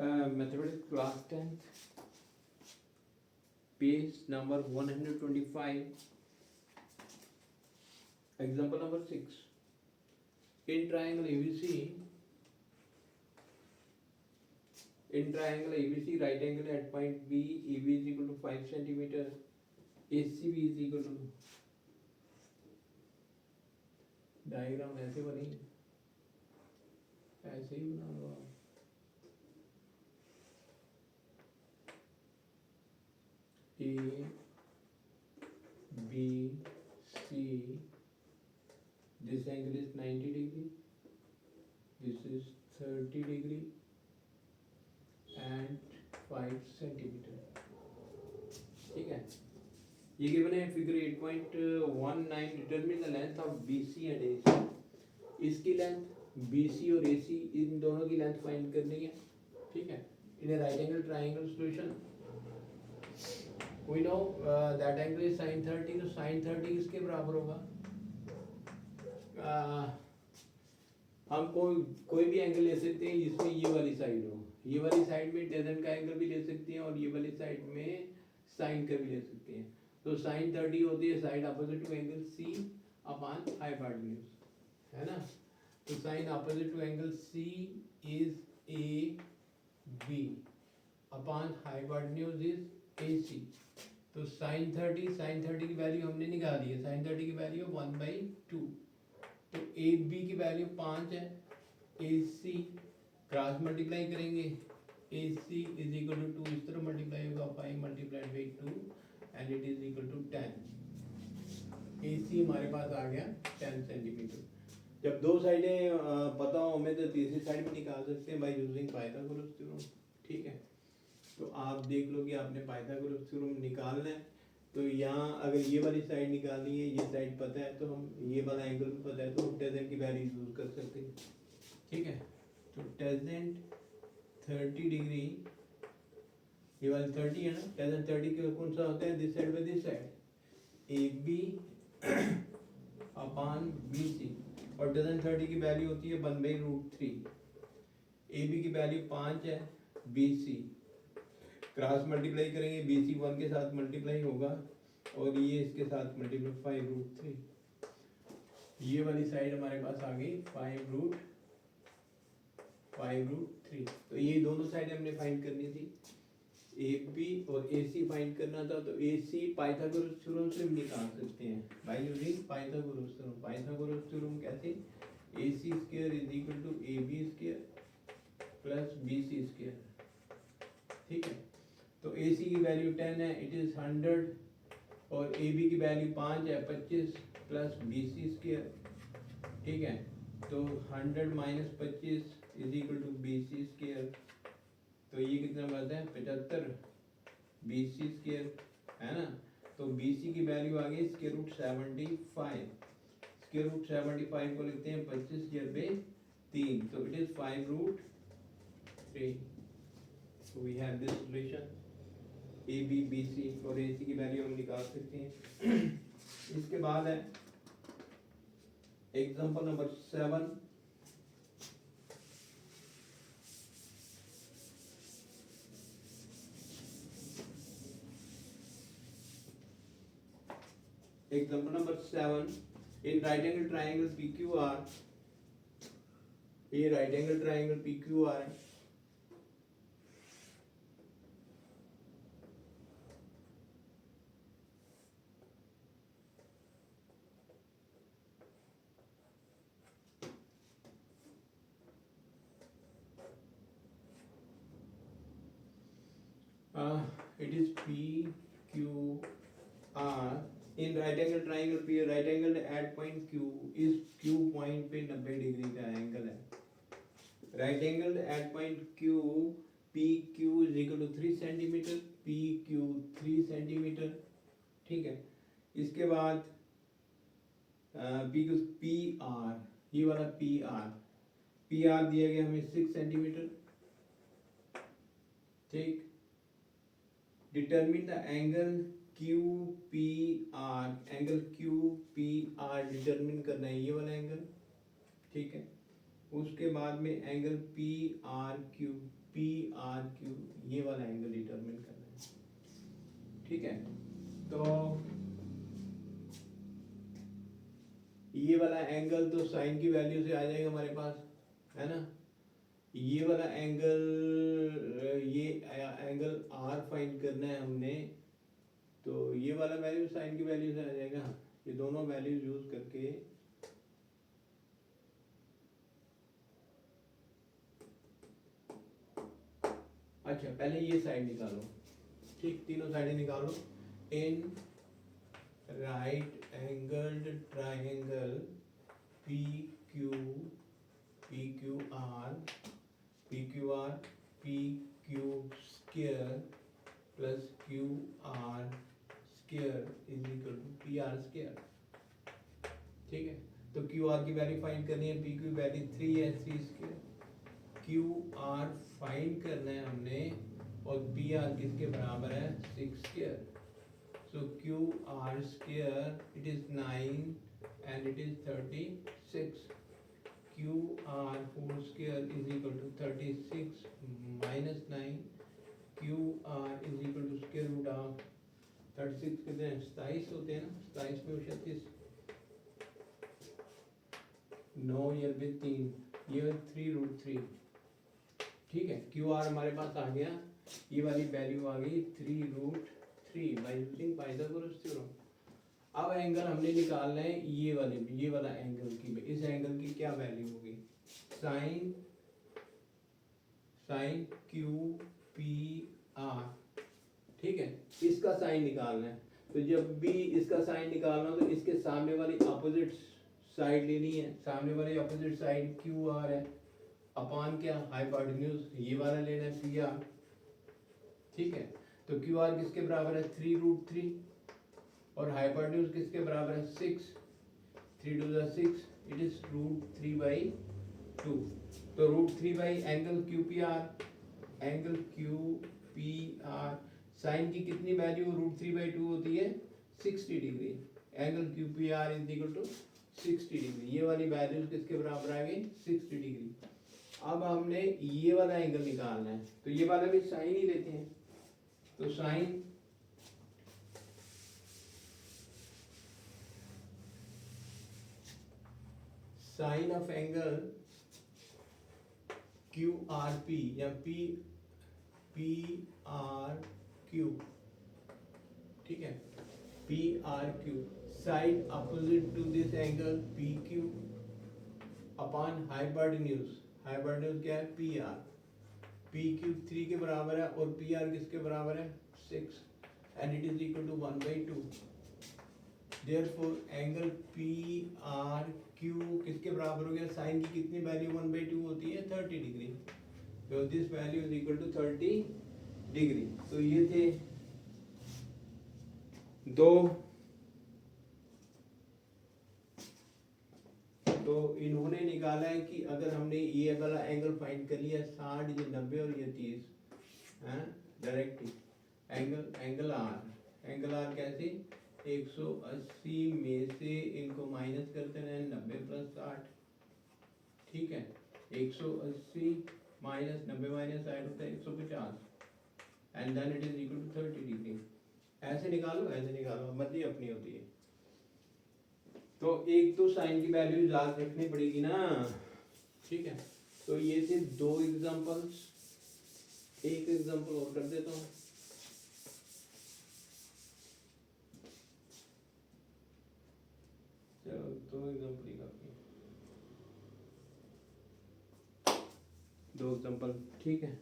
Mathematics class 10th, page number 125, example number 6. In triangle ABC, right angle at point B, EB is equal to 5 centimeter, ACB is equal to, diagram ऐसे बनी, ऐसे ही बना लो आप. A, B, C, this angle is 90 degree, this is 30 degree and 5 centimeter. ठीक है, ये गिवन है figure 8.19. Determine the length of BC and AC. इसकी लेंथ BC और AC इन दोनों की लेंथ फाइंड करनी है. ठीक है, in a right angle triangle solution we know that angle is sin 30. तो sin 30 किसके बराबर होगा? हम कोई भी एंगल ले सकते हैं जिसमें ये वाली साइड हो. ये वाली साइड में टेंजेंट का एंगल भी ले सकते हैं और ये वाली साइड में साइन का भी ले सकते हैं. तो sin 30 होती है side opposite to angle C upon hypotenuse, है ना. तो sine opposite to angle C is AB upon hypotenuse is AC. तो sin 30 की वैल्यू हमने निकाली है. sin 30 की वैल्यू 1/2. तो AB की वैल्यू 5 है. AC क्रॉस मल्टीप्लाई करेंगे, AC इज इक्वल टू 2 इस तरह मल्टीप्लाई होगा 5 multiplied by 2 and it is equal to 10. AC हमारे पास आ गया 10 सेंटीमीटर. जब दो साइडें पता हो हमें तो तीसरी साइड भी निकाल सकते हैं बाय यूजिंग पाइथागोरस थ्योरम. ठीक है, तो आप देख लो कि आपने पाइथागोरस थ्योरम निकालना है. तो यहाँ अगर ये वाली साइड निकालनी है, ये साइड पता है तो हम ये वाला एंगल भी पता है तो टेंजेंट की वैल्यू यूज कर सकते हैं. ठीक है, तो टेंजेंट 30 डिग्री, ये वाली 30 है ना. टेंजेंट 30 का कौन सा होता है? This side by this side, AB upon BC. और टेंजेंट 30 की वैल्यू होती है 1/√3. AB की वैल्यू 5 है, BC क्रॉस मल्टीप्लाई करेंगे, BC 1 के साथ मल्टीप्लाई होगा और ये इसके साथ मल्टीप्लाई 5√3. ये वाली साइड हमारे पास आ गई 5√3. तो ये दोनों साइड हमने फाइंड करनी थी. AB और AC फाइंड करना था. तो AC पाइथागोरस थ्योरम से भी निकाल सकते हैं by using Pythagoras theorem. Pythagoras theorem कैसे? AC square is equal to AB square plus BC square. ठीक है, तो AC की वैल्यू 10 है, इट इज 100 और AB की वैल्यू 5 है 25 प्लस BC स्क्वायर. ठीक है, तो 100 minus 25 is equal to BC square. तो ये कितना बनता है? 75 BC स्क्वायर, है ना. तो BC की वैल्यू आ गई स्क्वायर रूट 75. स्क्वायर रूट 75 को लिखते हैं 25/3. तो it is 5√3. So we have this relation AB BC और AC की वैल्यू हम निकाल सकते हैं. इसके बाद है example number 7. Example number 7. In right angle triangle PQR, ये राइट एंगल ट्राइंगल PQR है. It is PQR in right angle triangle P. Right angle at point Q is Q point पे 90 डिग्री का एंगल है. Right angle at point Q, PQ is equal to 3 centimetre, PQ 3 centimetre. ठीक है, इसके बाद PR, ये वाला PR दिया गया हमें 6 सेंटीमीटर. ठीक, determine the angle QPR. Angle QPR determine करना है, ये वाला एंगल. ठीक है, उसके बाद में angle PRQ P R Q ये वाला एंगल डिटरमिन करना है। ठीक है, तो ये वाला एंगल तो साइन की वैल्यू से आ जाएगा हमारे पास, है ना। ये वाला एंगल, ये एंगल आर फाइंड करना है हमने, तो ये वाला वैल्यू साइन की वैल्यू से आ जाएगा। ये दोनों वैल्यूज यूज करके अच्छा पहले ये साइड निकालो, ठीक, तीनों साइडें निकालो। In right angled triangle P Q R P Q square plus Q R square is equal to P R square. ठीक है, तो क्यू आर की वैल्यू फाइंड करनी है, पी क्यू वैल्यू 3 है, 3 स्क्वायर। क्यू आर फाइंड करना है हमने, और पी आर किसके बराबर है, 6 square. So Q R square it is 9 and it is 36। Q R whole square is equal to 36 minus 9। Q R is equal to square root of 36 कितने हैं, 27 होते हैं ना, 27 में 36, 9 या 3, ये 3√3। ठीक है, क्यू आर हमारे पास आ गया, ये वाली वैल्यू आ गई 3√3 बाय यूजिंग पाइथागोरस थ्योरम। अब एंगल हमने निकालना है ये वाला एंगल की, इस एंगल की क्या वैल्यू होगी, साइन क्यू पी आर। ठीक है, इसका साइन निकालना है, तो जब भी इसका साइन निकालना हो तो इसके सामने वाली अपोजिट साइड लेनी है। सामने वाली अपोजिट साइड क्यू आर है, अपॉन क्या, हाइपोटेन्यूज ये वाला लेना है पी आर। ठीक है, तो क्यू आर किसके बराबर है, 3√3, और हाइपोटेन्यूज किसके बराबर है, 6, 3 2 6, इट इज √3/2। तो √3 angle Q P R, angle Q P R sine की कितनी वैल्यू √3/2 होती है, 60 degree. Angle Q P R is equal to 60 degree. ये वाली वैल्यूज किसके बराबर आ गई, 60 डिग्री। अब हमने ये वाला एंगल निकालना है, तो ये वाला भी साइन ही लेते हैं। तो sine of angle Q R P या पी आर क्यू। ठीक है, P R Q side opposite to this angle P Q upon hypotenuse क्या है, पी आर। पी क्यू 3 के बराबर है और पी आर किसके बराबर है, 6, and it is equal to 1/2। Therefore angle P R Q किसके बराबर हो गया, साइन की कितनी वैल्यू 1/2 होती है, 30 डिग्री। तो this value is equal to 30 degree. तो ये थे दो, तो इन्होंने निकाला है कि अगर हमने ये वाला एंगल फाइंड कर लिया 60, ये 90 और ये 30, है डायरेक्टली एंगल आर कैसे, 180 में से इनको माइनस करते रहे, 90 + 60। ठीक है, 180 माइनस 90 माइनस 60 होता है 150, and then it is equal to 30 degree. ऐसे निकालो, मर्जी अपनी होती है। तो एक तो साइन की वैल्यू याद रखनी पड़ेगी ना। ठीक है, तो ये थे 2 एग्जांपल्स, एक एग्जांपल और कर देता हूँ। चलो 2 एग्जांपल ही काफी है, 2 एग्जांपल। ठीक है,